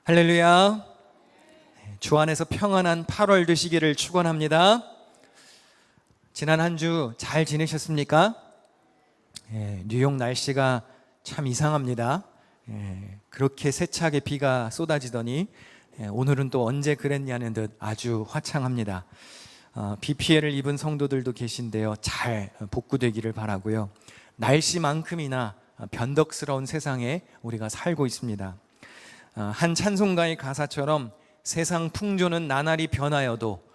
할렐루야. 주 안에서 평안한 8월 되시기를 축원합니다. 지난 한 주 잘 지내셨습니까? 뉴욕 날씨가 참 이상합니다. 그렇게 세차게 비가 쏟아지더니 오늘은 또 언제 그랬냐는 듯 아주 화창합니다. 비 피해를 입은 성도들도 계신데요, 잘 복구되기를 바라고요. 날씨만큼이나 변덕스러운 세상에 우리가 살고 있습니다. 한 찬송가의 가사처럼 세상 풍조는 나날이 변하여도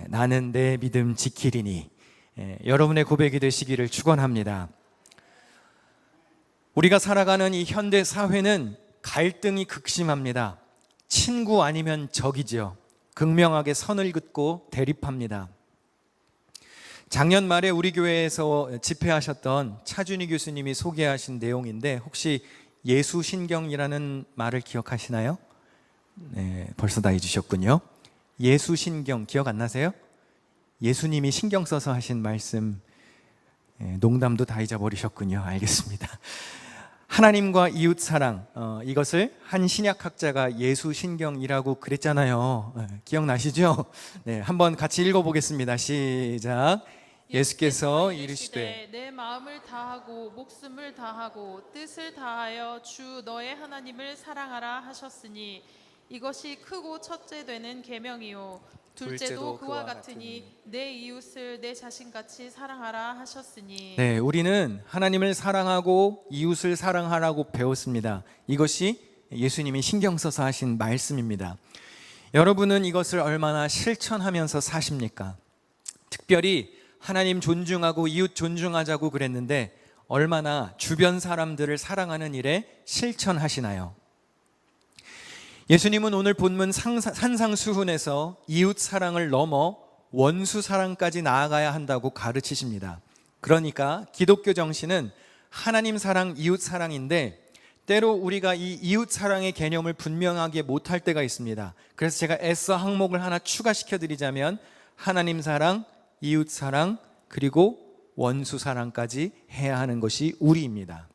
나는 내 믿음 지키리니, 여러분의 고백이 되시기를 축원합니다. 우리가 살아가는 이 현대 사회는 갈등이 극심합니다. 친구 아니면 적이죠. 극명하게 선을 긋고 대립합니다. 작년 말에 우리 교회에서 집회하셨던 차준희 교수님이 소개하신 내용인데, 혹시 예수신경이라는 말을 기억하시나요? 네, 벌써 다 잊으셨군요. 예수신경 기억 안 나세요? 예수님이 신경 써서 하신 말씀, 농담도 다 잊어버리셨군요. 알겠습니다. 하나님과 이웃 사랑, 이것을 한 신약학자가 예수신경이라고 그랬잖아요. 기억나시죠? 네, 한번 같이 읽어보겠습니다. 시작. 예수께서 이르시되 내 마음을 다하고 목숨을 다하고 뜻을 다하여 주 너의 하나님을 사랑하라 하셨으니 이것이 크고 첫째 되는 계명이요 둘째도 그와 같으니 내 이웃을 내 자신같이 사랑하라 하셨으니. 네, 우리는 하나님을 사랑하고 이웃을 사랑하라고 배웠습니다. 이것이 예수님이 신경 써서 하신 말씀입니다. 여러분은 이것을 얼마나 실천하면서 사십니까? 특별히 하나님 존중하고 이웃 존중하자고 그랬는데 얼마나 주변 사람들을 사랑하는 일에 실천하시나요? 예수님은 오늘 본문 산상수훈에서 이웃 사랑을 넘어 원수 사랑까지 나아가야 한다고 가르치십니다. 그러니까 기독교 정신은 하나님 사랑, 이웃 사랑인데 때로 우리가 이 이웃 사랑의 개념을 분명하게 못할 때가 있습니다. 그래서 제가 애써 항목을 하나 추가시켜 드리자면 하나님 사랑, 이웃 사랑, 그리고 원수 사랑까지 해야 하는 것이 우리입니다.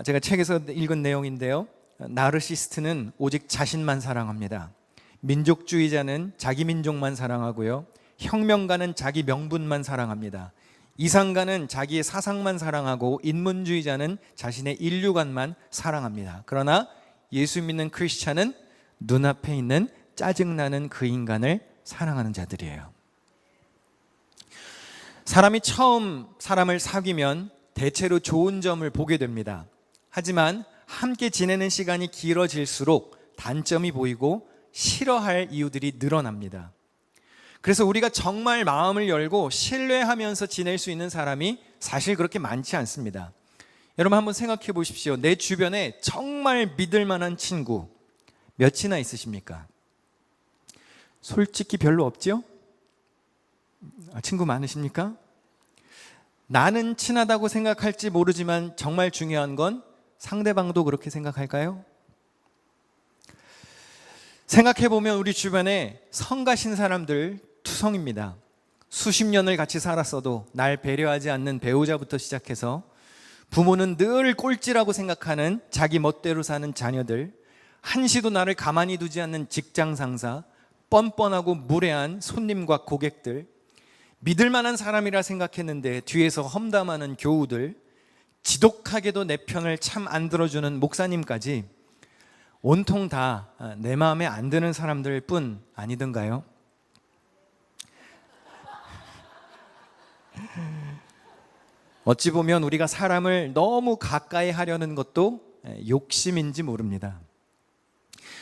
제가 책에서 읽은 내용인데요, 나르시스트는 오직 자신만 사랑합니다. 민족주의자는 자기 민족만 사랑하고요, 혁명가는 자기 명분만 사랑합니다. 이상가는 자기의 사상만 사랑하고 인문주의자는 자신의 인류관만 사랑합니다. 그러나 예수 믿는 크리스찬은 눈앞에 있는 짜증나는 그 인간을 사랑하는 자들이에요. 사람이 처음 사람을 사귀면 대체로 좋은 점을 보게 됩니다. 하지만 함께 지내는 시간이 길어질수록 단점이 보이고 싫어할 이유들이 늘어납니다. 그래서 우리가 정말 마음을 열고 신뢰하면서 지낼 수 있는 사람이 사실 그렇게 많지 않습니다. 여러분 한번 생각해 보십시오. 내 주변에 정말 믿을 만한 친구 몇이나 있으십니까? 솔직히 별로 없죠? 친구 많으십니까? 나는 친하다고 생각할지 모르지만 정말 중요한 건 상대방도 그렇게 생각할까요? 생각해보면 우리 주변에 성가신 사람들 투성입니다. 수십 년을 같이 살았어도 날 배려하지 않는 배우자부터 시작해서 부모는 늘 꼴찌라고 생각하는 자기 멋대로 사는 자녀들, 한시도 나를 가만히 두지 않는 직장 상사, 뻔뻔하고 무례한 손님과 고객들, 믿을 만한 사람이라 생각했는데 뒤에서 험담하는 교우들, 지독하게도 내 편을 참 안 들어주는 목사님까지 온통 다 내 마음에 안 드는 사람들 뿐 아니던가요? 어찌 보면 우리가 사람을 너무 가까이 하려는 것도 욕심인지 모릅니다.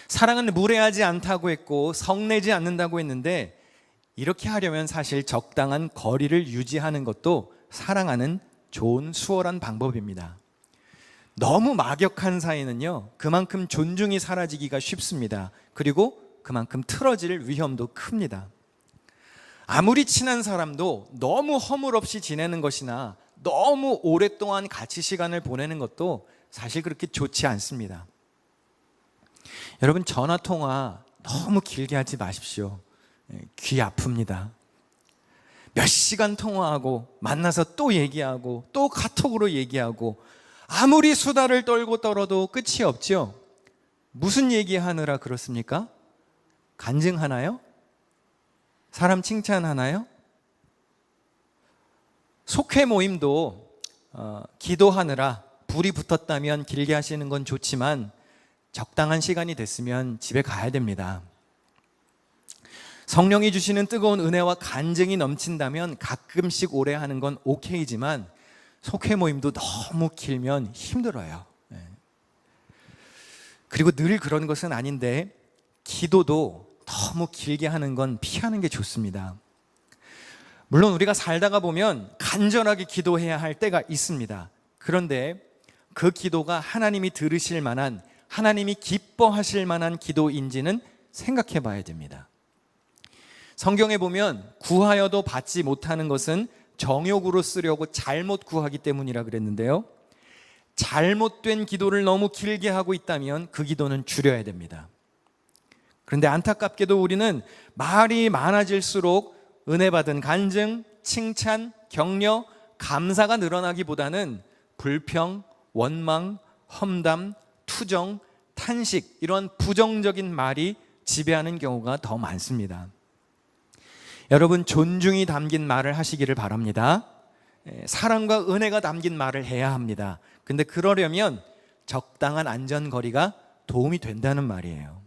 사랑은 무례하지 않다고 했고 성내지 않는다고 했는데 이렇게 하려면 사실 적당한 거리를 유지하는 것도 사랑하는 좋은 수월한 방법입니다. 너무 막역한 사이는요, 그만큼 존중이 사라지기가 쉽습니다. 그리고 그만큼 틀어질 위험도 큽니다. 아무리 친한 사람도 너무 허물없이 지내는 것이나 너무 오랫동안 같이 시간을 보내는 것도 사실 그렇게 좋지 않습니다. 여러분 전화통화 너무 길게 하지 마십시오. 귀 아픕니다. 몇 시간 통화하고 만나서 또 얘기하고 또 카톡으로 얘기하고 아무리 수다를 떨고 떨어도 끝이 없죠. 무슨 얘기하느라 그렇습니까? 간증하나요? 사람 칭찬하나요? 속회 모임도 기도하느라 불이 붙었다면 길게 하시는 건 좋지만 적당한 시간이 됐으면 집에 가야 됩니다. 성령이 주시는 뜨거운 은혜와 간증이 넘친다면 가끔씩 오래 하는 건 오케이지만 속회 모임도 너무 길면 힘들어요. 그리고 늘 그런 것은 아닌데 기도도 너무 길게 하는 건 피하는 게 좋습니다. 물론 우리가 살다가 보면 간절하게 기도해야 할 때가 있습니다. 그런데 그 기도가 하나님이 들으실 만한, 하나님이 기뻐하실 만한 기도인지는 생각해 봐야 됩니다. 성경에 보면 구하여도 받지 못하는 것은 정욕으로 쓰려고 잘못 구하기 때문이라 그랬는데요, 잘못된 기도를 너무 길게 하고 있다면 그 기도는 줄여야 됩니다. 그런데 안타깝게도 우리는 말이 많아질수록 은혜 받은 간증, 칭찬, 격려, 감사가 늘어나기보다는 불평, 원망, 험담, 투정, 탄식, 이런 부정적인 말이 지배하는 경우가 더 많습니다. 여러분, 존중이 담긴 말을 하시기를 바랍니다. 사랑과 은혜가 담긴 말을 해야 합니다. 근데 그러려면 적당한 안전거리가 도움이 된다는 말이에요.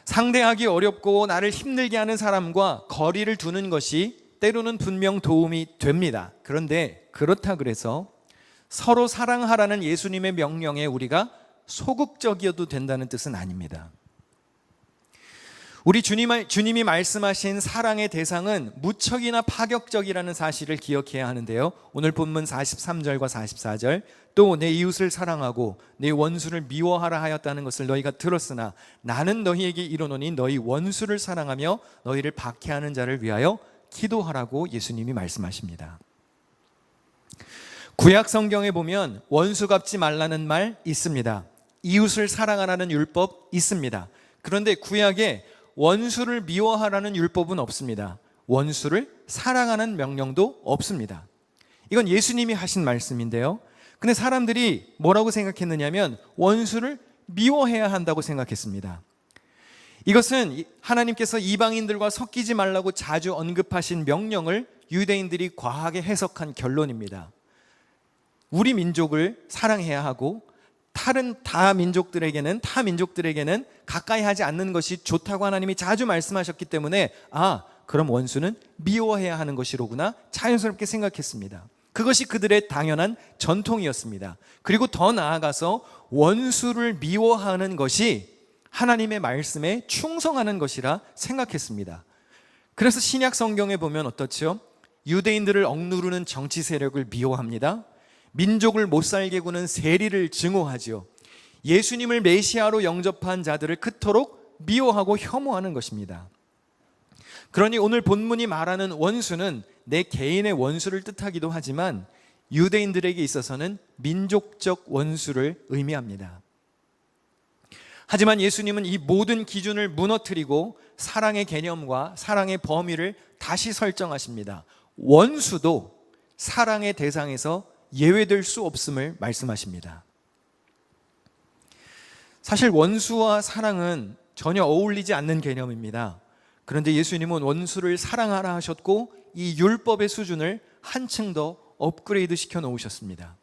상대하기 어렵고 나를 힘들게 하는 사람과 거리를 두는 것이 때로는 분명 도움이 됩니다. 그런데 그렇다 그래서 서로 사랑하라는 예수님의 명령에 우리가 소극적이어도 된다는 뜻은 아닙니다. 우리 주님이 말씀하신 사랑의 대상은 무척이나 파격적이라는 사실을 기억해야 하는데요, 오늘 본문 43절과 44절, 또 내 이웃을 사랑하고 내 원수를 미워하라 하였다는 것을 너희가 들었으나 나는 너희에게 이르노니 너희 원수를 사랑하며 너희를 박해하는 자를 위하여 기도하라고 예수님이 말씀하십니다. 구약 성경에 보면 원수 갚지 말라는 말 있습니다. 이웃을 사랑하라는 율법 있습니다. 그런데 구약에 원수를 미워하라는 율법은 없습니다. 원수를 사랑하는 명령도 없습니다. 이건 예수님이 하신 말씀인데요, 근데 사람들이 뭐라고 생각했느냐면 원수를 미워해야 한다고 생각했습니다. 이것은 하나님께서 이방인들과 섞이지 말라고 자주 언급하신 명령을 유대인들이 과하게 해석한 결론입니다. 우리 민족을 사랑해야 하고 다른 타 민족들에게는 가까이 하지 않는 것이 좋다고 하나님이 자주 말씀하셨기 때문에 그럼 원수는 미워해야 하는 것이로구나 자연스럽게 생각했습니다. 그것이 그들의 당연한 전통이었습니다. 그리고 더 나아가서 원수를 미워하는 것이 하나님의 말씀에 충성하는 것이라 생각했습니다. 그래서 신약 성경에 보면 어떻죠? 유대인들을 억누르는 정치 세력을 미워합니다. 민족을 못살게 구는 세리를 증오하죠. 예수님을 메시아로 영접한 자들을 그토록 미워하고 혐오하는 것입니다. 그러니 오늘 본문이 말하는 원수는 내 개인의 원수를 뜻하기도 하지만 유대인들에게 있어서는 민족적 원수를 의미합니다. 하지만 예수님은 이 모든 기준을 무너뜨리고 사랑의 개념과 사랑의 범위를 다시 설정하십니다. 원수도 사랑의 대상에서 예외될 수 없음을 말씀하십니다. 사실 원수와 사랑은 전혀 어울리지 않는 개념입니다. 그런데 예수님은 원수를 사랑하라 하셨고 이 율법의 수준을 한층 더 업그레이드 시켜 놓으셨습니다.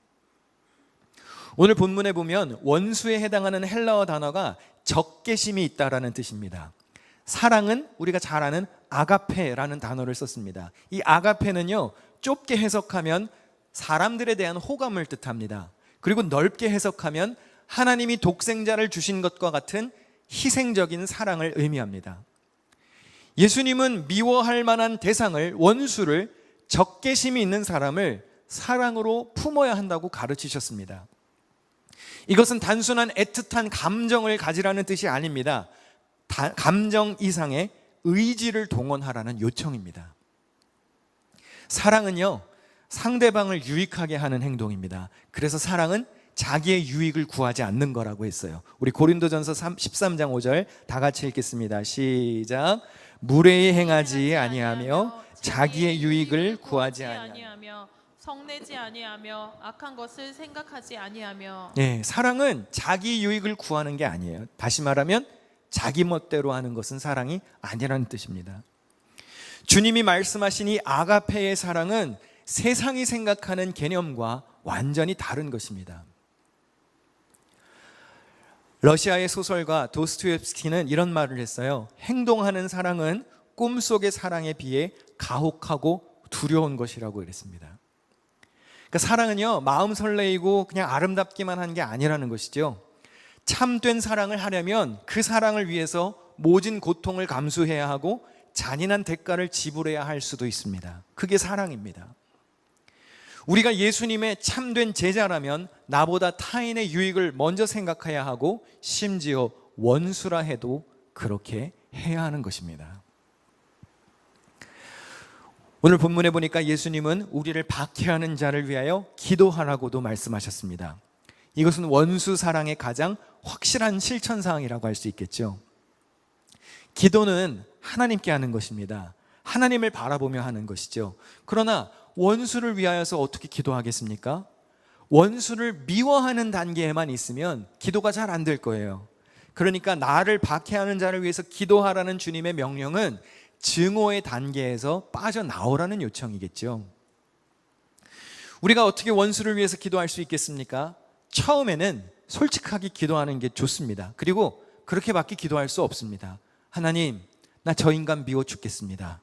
오늘 본문에 보면 원수에 해당하는 헬라어 단어가 적개심이 있다라는 뜻입니다. 사랑은 우리가 잘 아는 아가페라는 단어를 썼습니다. 이 아가페는요, 좁게 해석하면 사람들에 대한 호감을 뜻합니다. 그리고 넓게 해석하면 하나님이 독생자를 주신 것과 같은 희생적인 사랑을 의미합니다. 예수님은 미워할 만한 대상을, 원수를, 적개심이 있는 사람을 사랑으로 품어야 한다고 가르치셨습니다. 이것은 단순한 애틋한 감정을 가지라는 뜻이 아닙니다. 감정 이상의 의지를 동원하라는 요청입니다. 사랑은요, 상대방을 유익하게 하는 행동입니다. 그래서 사랑은 자기의 유익을 구하지 않는 거라고 했어요. 우리 고린도전서 13장 5절 다 같이 읽겠습니다. 시작. 무례히 행하지 아니하며 자기의 유익을 구하지 아니하며 성내지 아니하며 악한 것을 생각하지 아니하며. 네, 사랑은 자기 유익을 구하는 게 아니에요. 다시 말하면 자기 멋대로 하는 것은 사랑이 아니라는 뜻입니다. 주님이 말씀하신 이 아가페의 사랑은 세상이 생각하는 개념과 완전히 다른 것입니다. 러시아의 소설가 도스토옙스키는 이런 말을 했어요. 행동하는 사랑은 꿈속의 사랑에 비해 가혹하고 두려운 것이라고 그랬습니다. 그러니까 사랑은요, 마음 설레이고 그냥 아름답기만 한 게 아니라는 것이죠. 참된 사랑을 하려면 그 사랑을 위해서 모진 고통을 감수해야 하고 잔인한 대가를 지불해야 할 수도 있습니다. 그게 사랑입니다. 우리가 예수님의 참된 제자라면 나보다 타인의 유익을 먼저 생각해야 하고 심지어 원수라 해도 그렇게 해야 하는 것입니다. 오늘 본문에 보니까 예수님은 우리를 박해하는 자를 위하여 기도하라고도 말씀하셨습니다. 이것은 원수 사랑의 가장 확실한 실천사항이라고 할 수 있겠죠. 기도는 하나님께 하는 것입니다. 하나님을 바라보며 하는 것이죠. 그러나 원수를 위하여서 어떻게 기도하겠습니까? 원수를 미워하는 단계에만 있으면 기도가 잘 안 될 거예요. 그러니까 나를 박해하는 자를 위해서 기도하라는 주님의 명령은 증오의 단계에서 빠져나오라는 요청이겠죠. 우리가 어떻게 원수를 위해서 기도할 수 있겠습니까? 처음에는 솔직하게 기도하는 게 좋습니다. 그리고 그렇게밖에 기도할 수 없습니다. 하나님, 나 저 인간 미워 죽겠습니다.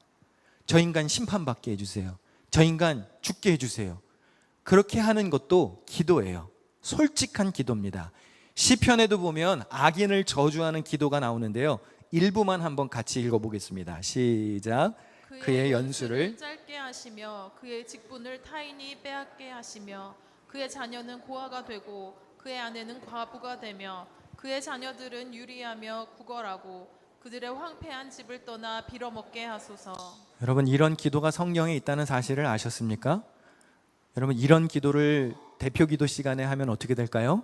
저 인간 심판받게 해주세요. 저 인간 죽게 해주세요. 그렇게 하는 것도 기도예요. 솔직한 기도입니다. 시편에도 보면 악인을 저주하는 기도가 나오는데요. 일부만 한번 같이 읽어보겠습니다. 시작. 그의 연수를 짧게 하시며 그의 직분을 타인이 빼앗게 하시며 그의 자녀는 고아가 되고 그의 아내는 과부가 되며 그의 자녀들은 유리하며 구걸하고 그들의 황폐한 집을 떠나 빌어먹게 하소서. 여러분, 이런 기도가 성경에 있다는 사실을 아셨습니까? 여러분, 이런 기도를 대표 기도 시간에 하면 어떻게 될까요?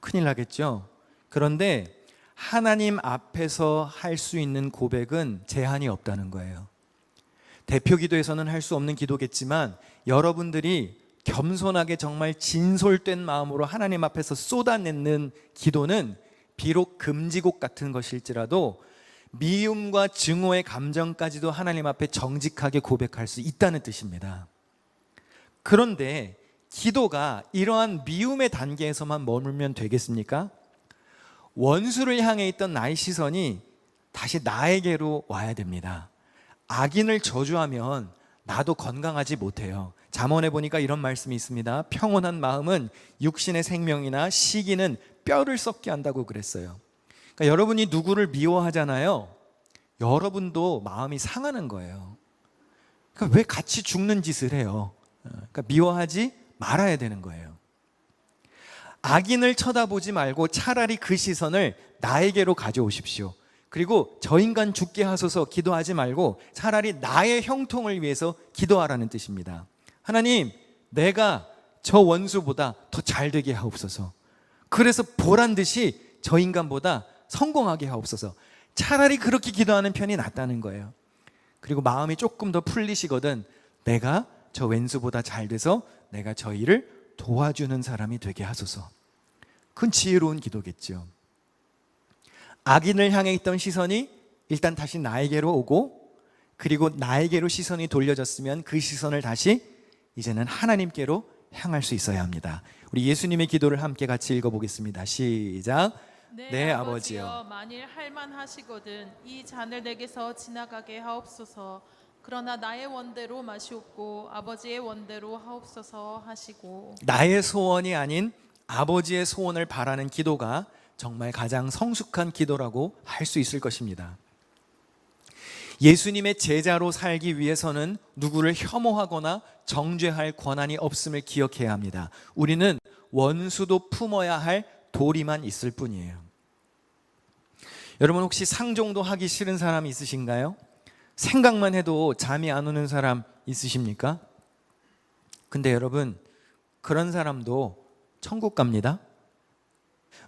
큰일 나겠죠. 그런데 하나님 앞에서 할 수 있는 고백은 제한이 없다는 거예요. 대표 기도에서는 할 수 없는 기도겠지만 여러분들이 겸손하게 정말 진솔된 마음으로 하나님 앞에서 쏟아내는 기도는 비록 금지곡 같은 것일지라도 미움과 증오의 감정까지도 하나님 앞에 정직하게 고백할 수 있다는 뜻입니다. 그런데 기도가 이러한 미움의 단계에서만 머물면 되겠습니까? 원수를 향해 있던 나의 시선이 다시 나에게로 와야 됩니다. 악인을 저주하면 나도 건강하지 못해요. 잠언에 보니까 이런 말씀이 있습니다. 평온한 마음은 육신의 생명이나 시기는 뼈를 썩게 한다고 그랬어요. 그러니까 여러분이 누구를 미워하잖아요. 여러분도 마음이 상하는 거예요. 그러니까 왜 같이 죽는 짓을 해요? 그러니까 미워하지 말아야 되는 거예요. 악인을 쳐다보지 말고 차라리 그 시선을 나에게로 가져오십시오. 그리고 저 인간 죽게 하소서 기도하지 말고 차라리 나의 형통을 위해서 기도하라는 뜻입니다. 하나님, 내가 저 원수보다 더 잘 되게 하옵소서. 그래서 보란 듯이 저 인간보다 성공하게 하옵소서. 차라리 그렇게 기도하는 편이 낫다는 거예요. 그리고 마음이 조금 더 풀리시거든 내가 저 왼수보다 잘 돼서 내가 저 일을 도와주는 사람이 되게 하소서. 그건 지혜로운 기도겠죠. 악인을 향해 있던 시선이 일단 다시 나에게로 오고, 그리고 나에게로 시선이 돌려졌으면 그 시선을 다시 이제는 하나님께로 향할 수 있어야 합니다. 우리 예수님의 기도를 함께 같이 읽어보겠습니다. 시작. 네, 아버지여, 만일 할만하시거든 이 잔을 내게서 지나가게 하옵소서. 그러나 나의 원대로 마시옵고 아버지의 원대로 하옵소서 하시고. 나의 소원이 아닌 아버지의 소원을 바라는 기도가 정말 가장 성숙한 기도라고 할 수 있을 것입니다. 예수님의 제자로 살기 위해서는 누구를 혐오하거나 정죄할 권한이 없음을 기억해야 합니다. 우리는 원수도 품어야 할 도리만 있을 뿐이에요. 여러분, 혹시 상종도 하기 싫은 사람 있으신가요? 생각만 해도 잠이 안 오는 사람 있으십니까? 근데 여러분, 그런 사람도 천국 갑니다.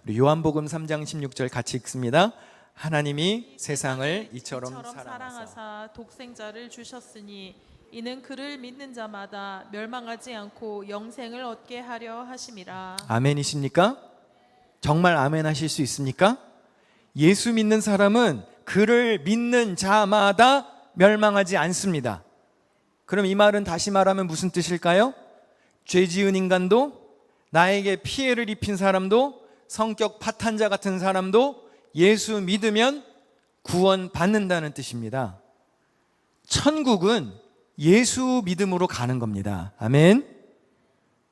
우리 요한복음 3장 16절 같이 읽습니다. 하나님이 세상을 이처럼 사랑하사 독생자를 주셨으니 이는 그를 믿는 자마다 멸망하지 않고 영생을 얻게 하려 하심이라. 아멘이십니까? 정말 아멘 하실 수 있습니까? 예수 믿는 사람은 그를 믿는 자마다 멸망하지 않습니다. 그럼 이 말은 다시 말하면 무슨 뜻일까요? 죄 지은 인간도, 나에게 피해를 입힌 사람도, 성격 파탄자 같은 사람도 예수 믿으면 구원받는다는 뜻입니다. 천국은 예수 믿음으로 가는 겁니다. 아멘.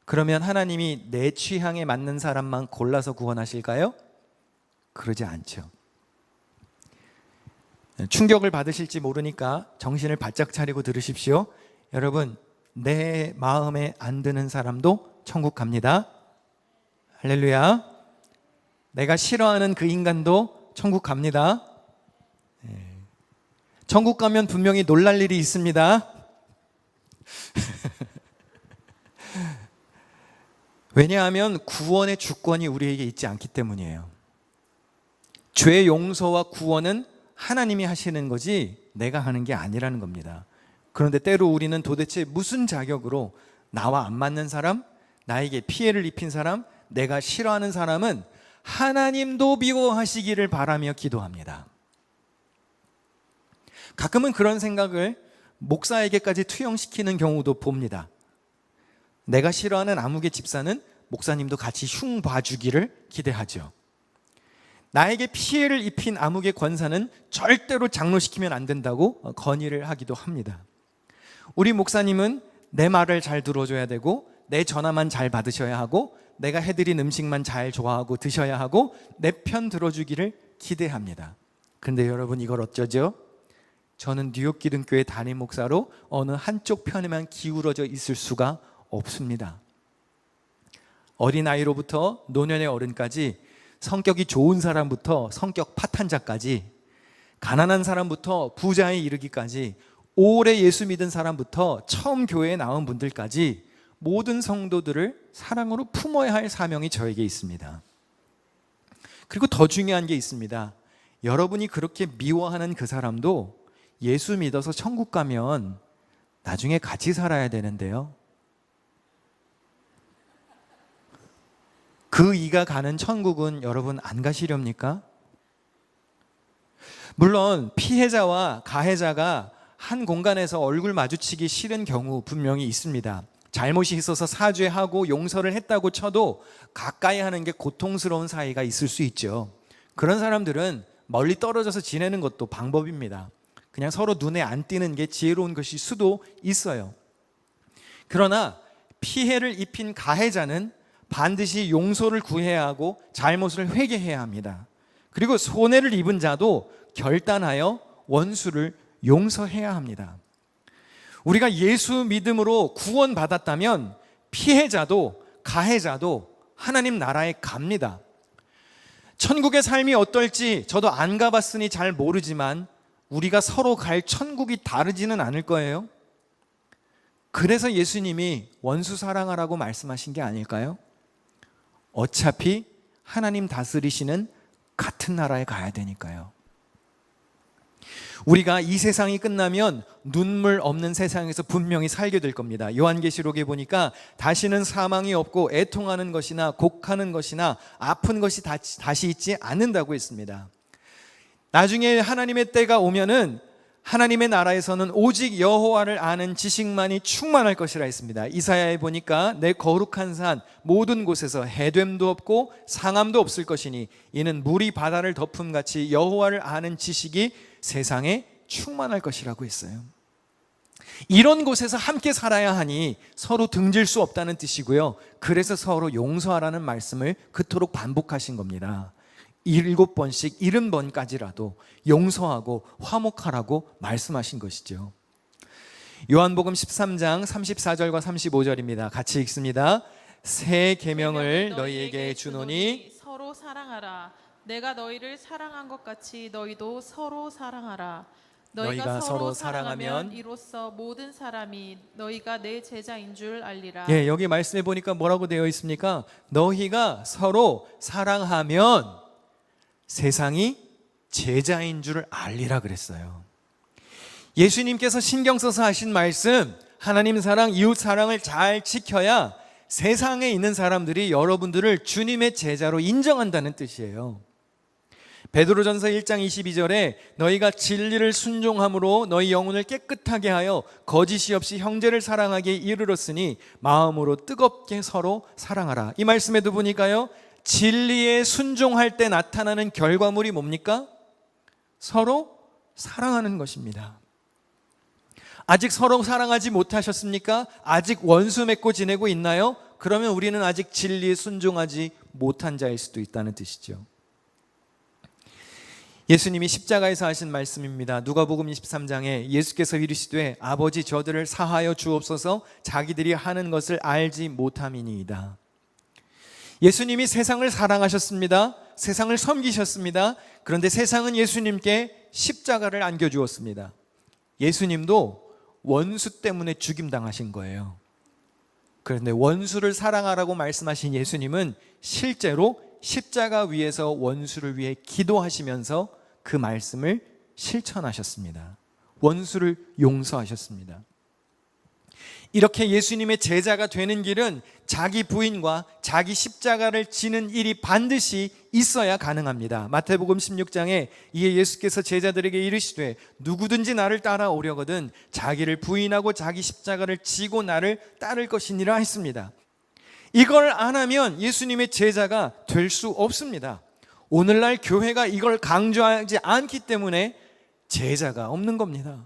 그러면 하나님이 내 취향에 맞는 사람만 골라서 구원하실까요? 그러지 않죠. 충격을 받으실지 모르니까 정신을 바짝 차리고 들으십시오. 여러분, 내 마음에 안 드는 사람도 천국 갑니다. 할렐루야. 내가 싫어하는 그 인간도 천국 갑니다. 천국 가면 분명히 놀랄 일이 있습니다. 왜냐하면 구원의 주권이 우리에게 있지 않기 때문이에요. 죄 용서와 구원은 하나님이 하시는 거지 내가 하는 게 아니라는 겁니다. 그런데 때로 우리는 도대체 무슨 자격으로 나와 안 맞는 사람, 나에게 피해를 입힌 사람, 내가 싫어하는 사람은 하나님도 미워하시기를 바라며 기도합니다. 가끔은 그런 생각을 목사에게까지 투영시키는 경우도 봅니다. 내가 싫어하는 아무개 집사는 목사님도 같이 흉 봐주기를 기대하죠. 나에게 피해를 입힌 아무개 권사는 절대로 장로시키면 안 된다고 건의를 하기도 합니다. 우리 목사님은 내 말을 잘 들어줘야 되고, 내 전화만 잘 받으셔야 하고, 내가 해드린 음식만 잘 좋아하고 드셔야 하고, 내 편 들어주기를 기대합니다. 그런데 여러분, 이걸 어쩌죠? 저는 뉴욕 기둥교회 담임 목사로 어느 한쪽 편에만 기울어져 있을 수가 없습니다. 어린아이로부터 노년의 어른까지, 성격이 좋은 사람부터 성격 파탄자까지, 가난한 사람부터 부자에 이르기까지, 오래 예수 믿은 사람부터 처음 교회에 나온 분들까지 모든 성도들을 사랑으로 품어야 할 사명이 저에게 있습니다. 그리고 더 중요한 게 있습니다. 여러분이 그렇게 미워하는 그 사람도 예수 믿어서 천국 가면 나중에 같이 살아야 되는데요. 그 이가 가는 천국은 여러분 안 가시렵니까? 물론 피해자와 가해자가 한 공간에서 얼굴 마주치기 싫은 경우 분명히 있습니다. 잘못이 있어서 사죄하고 용서를 했다고 쳐도 가까이 하는 게 고통스러운 사이가 있을 수 있죠. 그런 사람들은 멀리 떨어져서 지내는 것도 방법입니다. 그냥 서로 눈에 안 띄는 게 지혜로운 것일 수도 있어요. 그러나 피해를 입힌 가해자는 반드시 용서를 구해야 하고 잘못을 회개해야 합니다. 그리고 손해를 입은 자도 결단하여 원수를 용서해야 합니다. 우리가 예수 믿음으로 구원받았다면 피해자도 가해자도 하나님 나라에 갑니다. 천국의 삶이 어떨지 저도 안 가봤으니 잘 모르지만 우리가 서로 갈 천국이 다르지는 않을 거예요. 그래서 예수님이 원수 사랑하라고 말씀하신 게 아닐까요? 어차피 하나님 다스리시는 같은 나라에 가야 되니까요. 우리가 이 세상이 끝나면 눈물 없는 세상에서 분명히 살게 될 겁니다. 요한계시록에 보니까 다시는 사망이 없고 애통하는 것이나 곡하는 것이나 아픈 것이 다시 있지 않는다고 했습니다. 나중에 하나님의 때가 오면은 하나님의 나라에서는 오직 여호와를 아는 지식만이 충만할 것이라 했습니다. 이사야에 보니까 내 거룩한 산 모든 곳에서 해됨도 없고 상함도 없을 것이니 이는 물이 바다를 덮음같이 여호와를 아는 지식이 세상에 충만할 것이라고 했어요. 이런 곳에서 함께 살아야 하니 서로 등질 수 없다는 뜻이고요. 그래서 서로 용서하라는 말씀을 그토록 반복하신 겁니다. 7번씩 70번까지라도 용서하고 화목하라고 말씀하신 것이죠. 요한복음 13장 34절과 35절입니다. 같이 읽습니다. 새 계명을 너희에게 주노니 서로 사랑하라. 내가 너희를 사랑한 것 같이 너희도 서로 사랑하라. 너희가 서로 사랑하면 이로써 모든 사람이 너희가 내 제자인 줄 알리라. 예, 여기 말씀해 보니까 뭐라고 되어 있습니까? 너희가 서로 사랑하면 세상이 제자인 줄 알리라 그랬어요. 예수님께서 신경 써서 하신 말씀, 하나님 사랑, 이웃 사랑을 잘 지켜야 세상에 있는 사람들이 여러분들을 주님의 제자로 인정한다는 뜻이에요. 베드로전서 1장 22절에 너희가 진리를 순종함으로 너희 영혼을 깨끗하게 하여 거짓이 없이 형제를 사랑하기에 이르렀으니 마음으로 뜨겁게 서로 사랑하라. 이 말씀에도 보니까요, 진리에 순종할 때 나타나는 결과물이 뭡니까? 서로 사랑하는 것입니다. 아직 서로 사랑하지 못하셨습니까? 아직 원수 맺고 지내고 있나요? 그러면 우리는 아직 진리에 순종하지 못한 자일 수도 있다는 뜻이죠. 예수님이 십자가에서 하신 말씀입니다. 누가복음 23장에 예수께서 이르시되 아버지 저들을 사하여 주옵소서 자기들이 하는 것을 알지 못함이니이다. 예수님이 세상을 사랑하셨습니다. 세상을 섬기셨습니다. 그런데 세상은 예수님께 십자가를 안겨주었습니다. 예수님도 원수 때문에 죽임당하신 거예요. 그런데 원수를 사랑하라고 말씀하신 예수님은 실제로 십자가 위에서 원수를 위해 기도하시면서 그 말씀을 실천하셨습니다. 원수를 용서하셨습니다. 이렇게 예수님의 제자가 되는 길은 자기 부인과 자기 십자가를 지는 일이 반드시 있어야 가능합니다. 마태복음 16장에 이에 예수께서 제자들에게 이르시되 누구든지 나를 따라오려거든 자기를 부인하고 자기 십자가를 지고 나를 따를 것이니라 했습니다. 이걸 안 하면 예수님의 제자가 될 수 없습니다. 오늘날 교회가 이걸 강조하지 않기 때문에 제자가 없는 겁니다.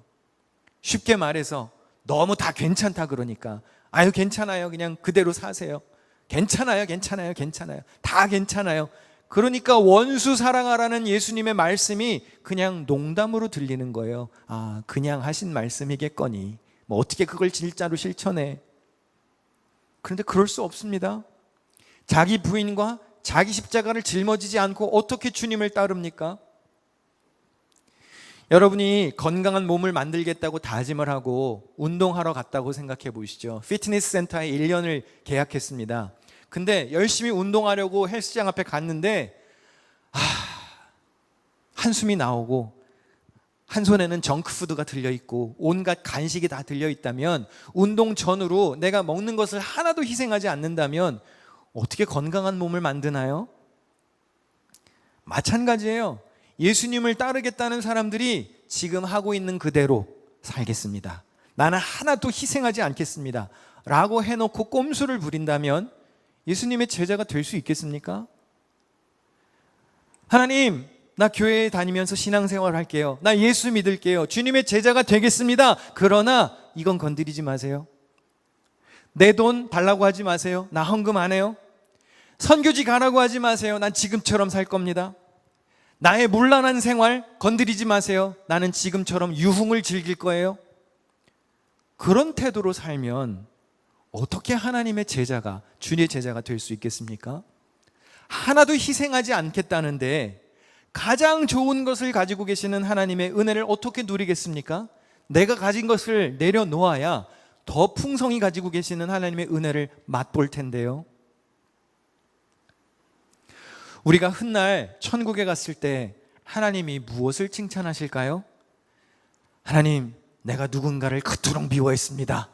쉽게 말해서 너무 다 괜찮다 그러니까 아유 괜찮아요 그냥 그대로 사세요. 괜찮아요 다 괜찮아요. 그러니까 원수 사랑하라는 예수님의 말씀이 그냥 농담으로 들리는 거예요. 아 그냥 하신 말씀이겠거니 뭐 어떻게 그걸 진짜로 실천해. 그런데 그럴 수 없습니다. 자기 부인과 자기 십자가를 짊어지지 않고 어떻게 주님을 따릅니까? 여러분이 건강한 몸을 만들겠다고 다짐을 하고 운동하러 갔다고 생각해 보시죠. 피트니스 센터에 1년을 계약했습니다. 근데 열심히 운동하려고 헬스장 앞에 갔는데 한숨이 나오고 한 손에는 정크푸드가 들려있고 온갖 간식이 다 들려있다면 운동 전후로 내가 먹는 것을 하나도 희생하지 않는다면 어떻게 건강한 몸을 만드나요? 마찬가지예요. 예수님을 따르겠다는 사람들이 지금 하고 있는 그대로 살겠습니다. 나는 하나도 희생하지 않겠습니다. 라고 해놓고 꼼수를 부린다면 예수님의 제자가 될 수 있겠습니까? 하나님, 나 교회에 다니면서 신앙생활 할게요. 나 예수 믿을게요. 주님의 제자가 되겠습니다. 그러나 이건 건드리지 마세요. 내 돈 달라고 하지 마세요. 나 헌금 안 해요. 선교지 가라고 하지 마세요. 난 지금처럼 살 겁니다. 나의 문란한 생활 건드리지 마세요. 나는 지금처럼 유흥을 즐길 거예요. 그런 태도로 살면 어떻게 하나님의 제자가, 주님의 제자가 될 수 있겠습니까? 하나도 희생하지 않겠다는데 가장 좋은 것을 가지고 계시는 하나님의 은혜를 어떻게 누리겠습니까? 내가 가진 것을 내려놓아야 더 풍성히 가지고 계시는 하나님의 은혜를 맛볼 텐데요. 우리가 훗날 천국에 갔을 때 하나님이 무엇을 칭찬하실까요? 하나님, 내가 누군가를 그토록 미워했습니다.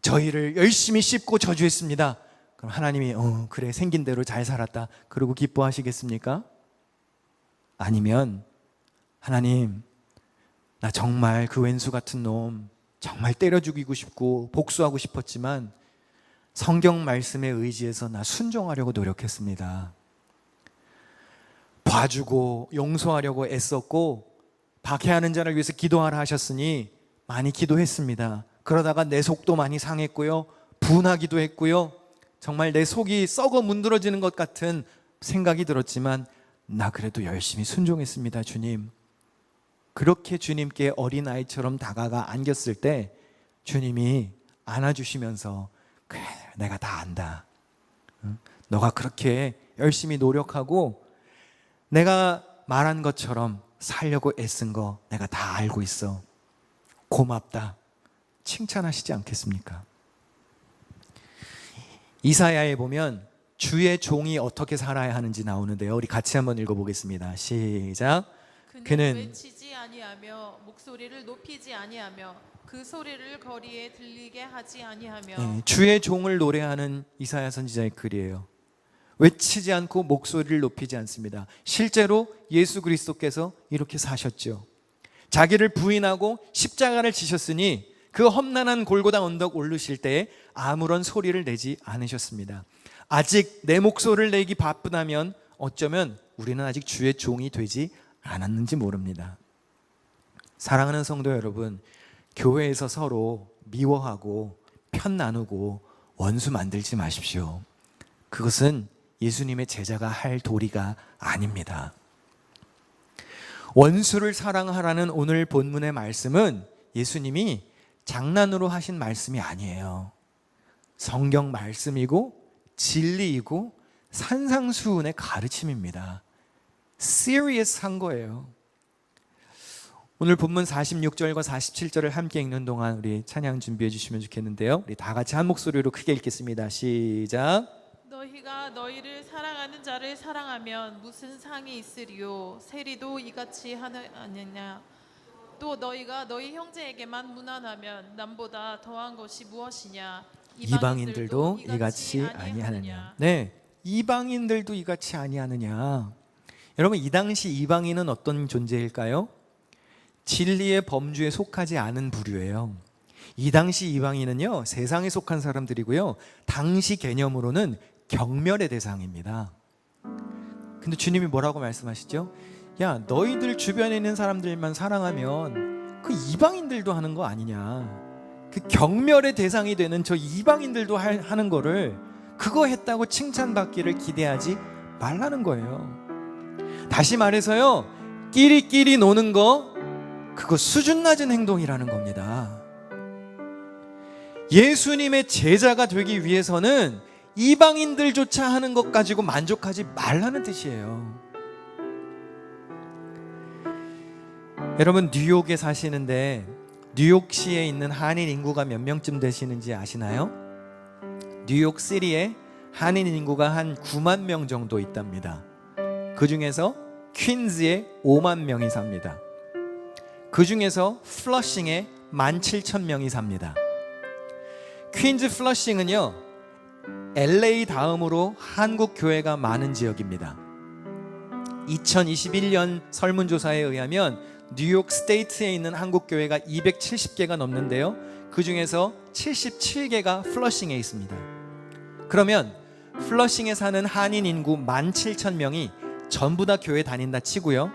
저희를 열심히 씹고 저주했습니다. 그럼 하나님이 그래 생긴 대로 잘 살았다 그러고 기뻐하시겠습니까? 아니면 하나님, 나 정말 그 왼수 같은 놈 정말 때려 죽이고 싶고 복수하고 싶었지만 성경 말씀에 의지해서 나 순종하려고 노력했습니다. 봐주고 용서하려고 애썼고 박해하는 자를 위해서 기도하라 하셨으니 많이 기도했습니다. 그러다가 내 속도 많이 상했고요, 분하기도 했고요, 정말 내 속이 썩어 문드러지는 것 같은 생각이 들었지만 나 그래도 열심히 순종했습니다. 주님. 그렇게 주님께 어린아이처럼 다가가 안겼을 때 주님이 안아주시면서 그래 내가 다 안다. 너가 그렇게 열심히 노력하고 내가 말한 것처럼 살려고 애쓴 거 내가 다 알고 있어. 고맙다. 칭찬하시지 않겠습니까? 이사야에 보면 주의 종이 어떻게 살아야 하는지 나오는데요. 우리 같이 한번 읽어보겠습니다. 시작. 그는 외치지 아니하며 목소리를 높이지 아니하며 그 소리를 거리에 들리게 하지 아니하며. 예, 주의 종을 노래하는 이사야 선지자의 글이에요. 외치지 않고 목소리를 높이지 않습니다. 실제로 예수 그리스도께서 이렇게 사셨죠. 자기를 부인하고 십자가를 지셨으니 그 험난한 골고다 언덕 오르실 때에 아무런 소리를 내지 않으셨습니다. 아직 내 목소리를 내기 바쁘다면 어쩌면 우리는 아직 주의 종이 되지 않았는지 모릅니다. 사랑하는 성도 여러분, 교회에서 서로 미워하고 편 나누고 원수 만들지 마십시오. 그것은 예수님의 제자가 할 도리가 아닙니다. 원수를 사랑하라는 오늘 본문의 말씀은 예수님이 장난으로 하신 말씀이 아니에요. 성경 말씀이고 진리이고 산상수훈의 가르침입니다. serious한 거예요. 오늘 본문 46절과 47절을 함께 읽는 동안 우리 찬양 준비해 주시면 좋겠는데요. 우리 다 같이 한 목소리로 크게 읽겠습니다. 시작. 너희가 너희를 사랑하는 자를 사랑하면 무슨 상이 있으리요? 세리도 이같이 하느냐? 또 너희가 너희 형제에게만 무난하면 남보다 더한 것이 무엇이냐? 이방인들도 이같이 아니하느냐? 네, 이방인들도 이같이 아니하느냐? 여러분, 이 당시 이방인은 어떤 존재일까요? 진리의 범주에 속하지 않은 부류예요. 이 당시 이방인은요, 세상에 속한 사람들이고요, 당시 개념으로는 경멸의 대상입니다. 근데 주님이 뭐라고 말씀하시죠? 야, 너희들 주변에 있는 사람들만 사랑하면 그 이방인들도 하는 거 아니냐? 그 경멸의 대상이 되는 저 이방인들도 하는 거를 그거 했다고 칭찬받기를 기대하지 말라는 거예요. 다시 말해서요, 끼리끼리 노는 거, 그거 수준 낮은 행동이라는 겁니다. 예수님의 제자가 되기 위해서는 이방인들조차 하는 것 가지고 만족하지 말라는 뜻이에요. 여러분, 뉴욕에 사시는데 뉴욕시에 있는 한인 인구가 몇 명쯤 되시는지 아시나요? 뉴욕시리에 한인 인구가 한 9만 명 정도 있답니다. 그 중에서 퀸즈에 5만 명이 삽니다. 그 중에서 플러싱에 17,000명이 삽니다. 퀸즈 플러싱은요, LA 다음으로 한국 교회가 많은 지역입니다. 2021년 설문조사에 의하면 뉴욕 스테이트에 있는 한국 교회가 270개가 넘는데요, 그 중에서 77개가 플러싱에 있습니다. 그러면 플러싱에 사는 한인 인구 17,000명이 전부 다 교회 다닌다 치고요,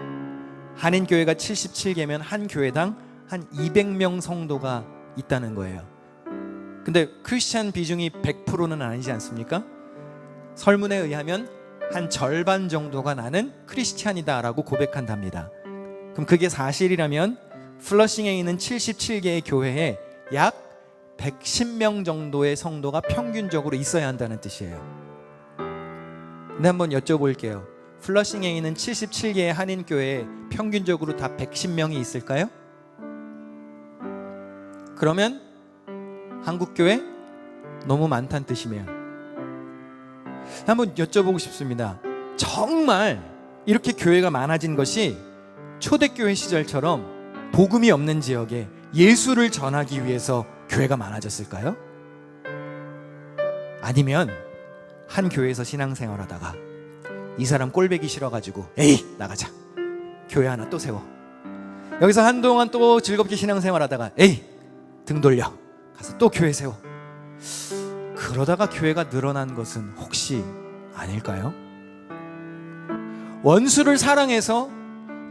한인 교회가 77개면 한 교회당 한 200명 성도가 있다는 거예요. 근데 크리스찬 비중이 100%는 아니지 않습니까? 설문에 의하면 한 절반 정도가 나는 크리스찬이다라고 고백한답니다. 그럼 그게 사실이라면 플러싱에 있는 77개의 교회에 약 110명 정도의 성도가 평균적으로 있어야 한다는 뜻이에요. 근데 한번 여쭤볼게요. 플러싱에 있는 77개의 한인 교회에 평균적으로 다 110명이 있을까요? 그러면 한국 교회 너무 많다는 뜻이네요. 한번 여쭤보고 싶습니다. 정말 이렇게 교회가 많아진 것이 초대교회 시절처럼 복음이 없는 지역에 예수를 전하기 위해서 교회가 많아졌을까요? 아니면 한 교회에서 신앙생활하다가 이 사람 꼴배기 싫어가지고 에이 나가자, 교회 하나 또 세워. 여기서 한동안 또 즐겁게 신앙생활하다가 에이 등 돌려, 가서 또 교회 세워. 그러다가 교회가 늘어난 것은 혹시 아닐까요? 원수를 사랑해서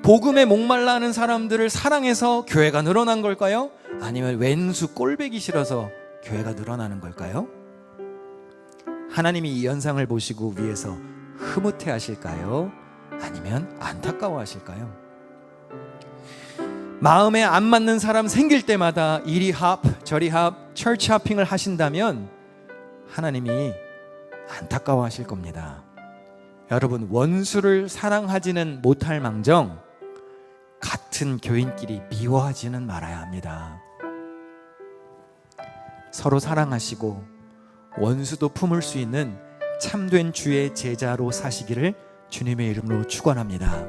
복음에 목말라 하는 사람들을 사랑해서 교회가 늘어난 걸까요? 아니면 왼수 꼴배기 싫어서 교회가 늘어나는 걸까요? 하나님이 이 현상을 보시고 위에서 흐뭇해 하실까요? 아니면 안타까워 하실까요? 마음에 안 맞는 사람 생길 때마다 이리 합 저리 합 철치 하핑을 하신다면 하나님이 안타까워 하실 겁니다. 여러분, 원수를 사랑하지는 못할 망정 같은 교인끼리 미워하지는 말아야 합니다. 서로 사랑하시고 원수도 품을 수 있는 참된 주의 제자로 사시기를 주님의 이름으로 축원합니다.